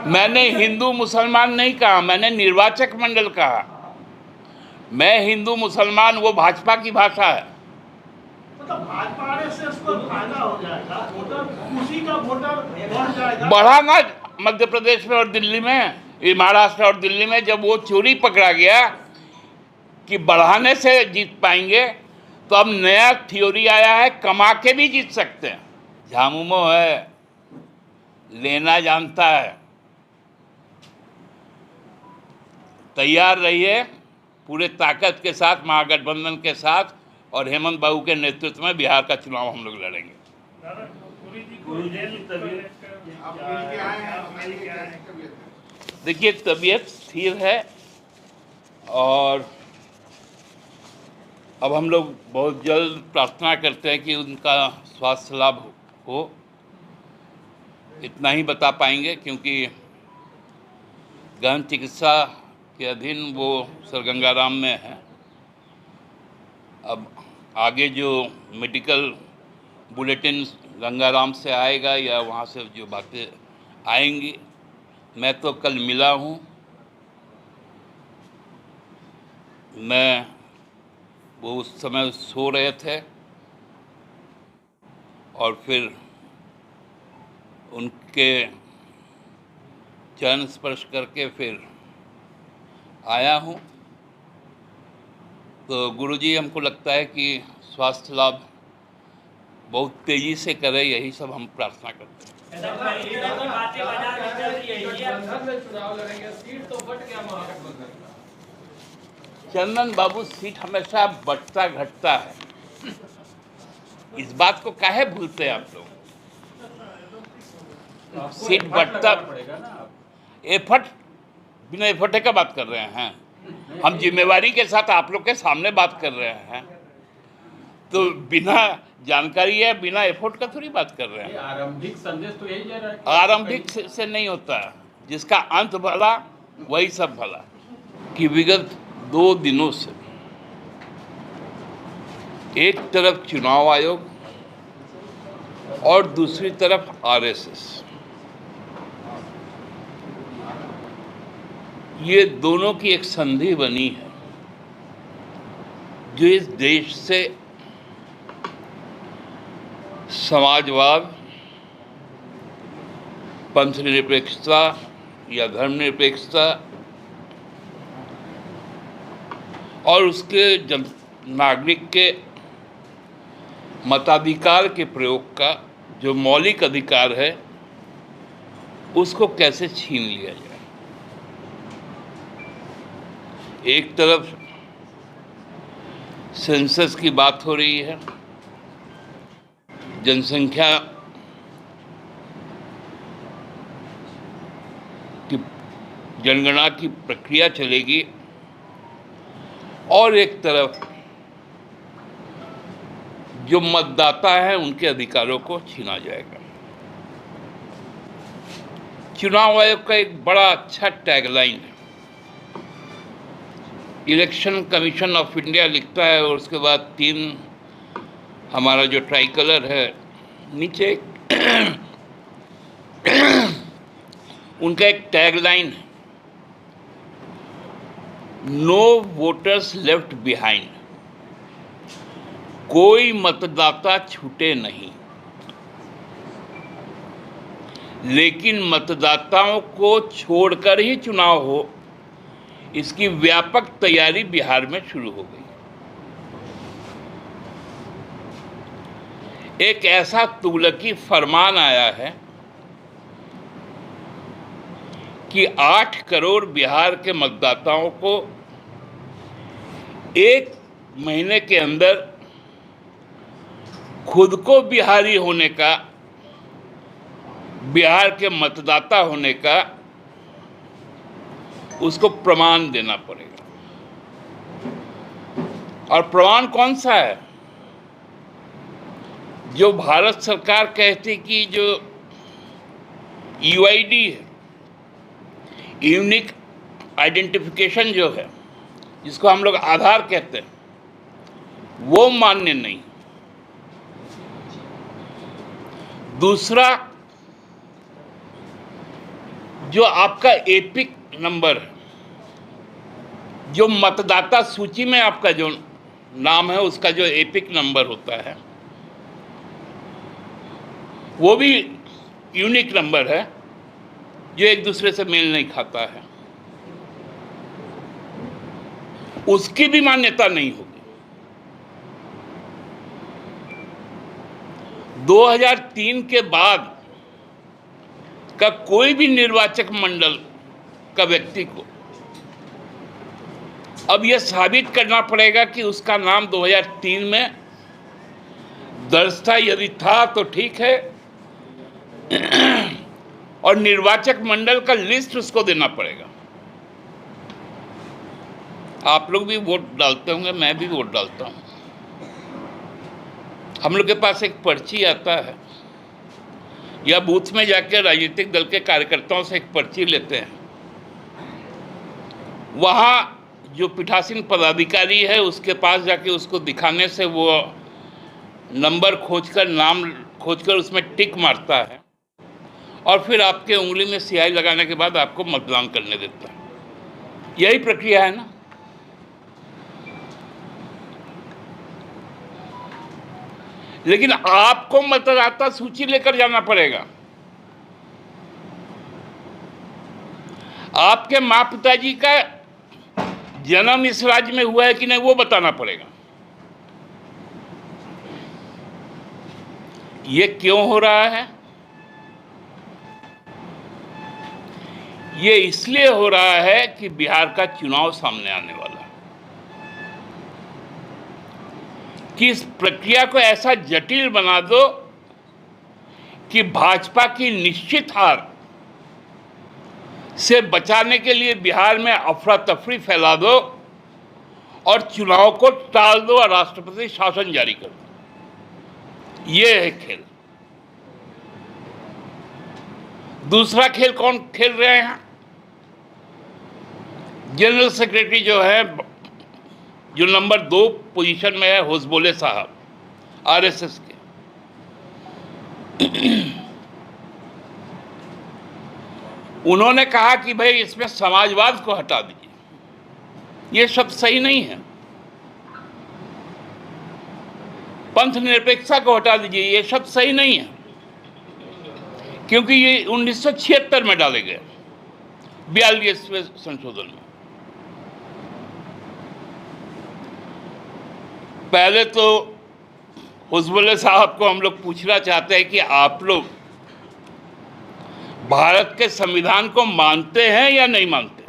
मैंने हिंदू मुसलमान नहीं कहा, मैंने निर्वाचक मंडल कहा। मैं हिंदू मुसलमान वो भाजपा की भाषा है। मतलब भाजपा आरएसएस को फायदा हो जाएगा, वोटर उसी का वोटर बढ़ जाएगा। बढ़ा ना मध्य प्रदेश में और दिल्ली में, महाराष्ट्र और दिल्ली में जब वो चोरी पकड़ा गया कि बढ़ाने से जीत पाएंगे, तो अब नया थ्योरी आया है कमा के भी जीत सकते हैं। झामुमो है, लेना जानता है। तैयार रहिए पूरे ताकत के साथ, महागठबंधन के साथ, और हेमंत बाबू के नेतृत्व में बिहार का चुनाव हम लोग लड़ेंगे। देखिए, तबीयत स्थिर है और अब हम लोग बहुत जल्द प्रार्थना करते हैं कि उनका स्वास्थ्य लाभ हो। इतना ही बता पाएंगे क्योंकि गहन चिकित्सा के अधीन वो सर गंगाराम में है। अब आगे जो मेडिकल बुलेटिन गंगाराम से आएगा या वहाँ से जो बातें आएंगी, मैं तो कल मिला हूँ। वो उस समय सो रहे थे और फिर उनके चरण स्पर्श करके फिर आया हूँ। तो गुरुजी, हमको लगता है कि स्वास्थ्य लाभ बहुत तेजी से करे, यही सब हम प्रार्थना करते हैं। चंदन बाबू, सीट हमेशा बढ़ता घटता है, इस बात को काहे भूलते हैं आप लोग? सीट बढ़ता, एफर्ट, बिना एफर्ट का बात कर रहे हैं हम, जिम्मेवारी के साथ आप लोग के सामने बात कर रहे हैं, तो बिना जानकारी है, बिना एफर्ट का थोड़ी बात कर रहे हैं। आरंभिक संदेश तो यही दे रहा है। आरंभिक से नहीं होता, जिसका अंत भला वही सब भला। कि विगत 2 दिनों से एक तरफ चुनाव आयोग और दूसरी तरफ आरएसएस, ये दोनों की एक संधि बनी है जो इस देश से समाजवाद, पंथ निरपेक्षता या धर्मनिरपेक्षता और उसके नागरिक के मताधिकार के प्रयोग का जो मौलिक अधिकार है, उसको कैसे छीन लिया जाए। एक तरफ सेंसस की बात हो रही है, जनसंख्या की जनगणना की प्रक्रिया चलेगी, और एक तरफ जो मतदाता है उनके अधिकारों को छीना जाएगा। चुनाव आयोग का एक बड़ा अच्छा टैगलाइन है, इलेक्शन कमीशन ऑफ इंडिया लिखता है, और उसके बाद 3 हमारा जो ट्राई कलर है नीचे उनका एक टैगलाइन है, नो वोटर्स लेफ्ट बिहाइंड, कोई मतदाता छूटे नहीं। लेकिन मतदाताओं को छोड़कर ही चुनाव हो, इसकी व्यापक तैयारी बिहार में शुरू हो गई। एक ऐसा तुगलकी फरमान आया है कि 8 करोड़ बिहार के मतदाताओं को 1 महीने के अंदर खुद को बिहारी होने का, बिहार के मतदाता होने का उसको प्रमाण देना पड़ेगा। और प्रमाण कौन सा है? जो भारत सरकार कहती कि जो यूआईडी है, यूनिक आइडेंटिफिकेशन जो है, जिसको हम लोग आधार कहते हैं, वो मान्य नहीं। दूसरा, जो आपका एपिक नंबर है, जो मतदाता सूची में आपका जो नाम है उसका जो एपिक नंबर होता है, वो भी यूनिक नंबर है जो एक दूसरे से मेल नहीं खाता है, उसकी भी मान्यता नहीं होगी। 2003 के बाद का कोई भी निर्वाचक मंडल का व्यक्ति को अब यह साबित करना पड़ेगा कि उसका नाम 2003 में दर्ज था, यदि था तो ठीक है, और निर्वाचक मंडल का लिस्ट उसको देना पड़ेगा। आप लोग भी वोट डालते होंगे, मैं भी वोट डालता हूं। हम लोग के पास एक पर्ची आता है, या बूथ में जाकर राजनीतिक दल के कार्यकर्ताओं से एक पर्ची लेते हैं। वहाँ जो पीठासीन पदाधिकारी है उसके पास जाके उसको दिखाने से वो नंबर खोजकर, नाम खोजकर उसमें टिक मारता है और फिर आपके उंगली में स्याही लगाने के बाद आपको मतदान करने देता है। यही प्रक्रिया है ना। लेकिन आपको मतदाता सूची लेकर जाना पड़ेगा। आपके माँ पिताजी का जन्म इस राज्य में हुआ है कि नहीं वो बताना पड़ेगा। ये क्यों हो रहा है? ये इसलिए हो रहा है कि बिहार का चुनाव सामने आने वाला है, कि इस प्रक्रिया को ऐसा जटिल बना दो कि भाजपा की निश्चित हार से बचाने के लिए बिहार में अफरा तफरी फैला दो और चुनाव को टाल दो और राष्ट्रपति शासन जारी कर दो। ये है खेल। दूसरा खेल कौन खेल रहे हैं? जनरल सेक्रेटरी जो है, जो नंबर 2 पोजीशन में है, होसबोले साहब, आरएसएस के। उन्होंने कहा कि भाई इसमें समाजवाद को हटा दीजिए। ये शब्द सही नहीं है। पंथ निरपेक्षता को हटा दीजिए, ये शब्द सही नहीं है, क्योंकि ये 1976 में डाले गए, 42वें संशोधन में। पहले तो होसबोले साहब को हम लोग पूछना चाहते हैं कि आप लोग भारत के संविधान को मानते हैं या नहीं मानते?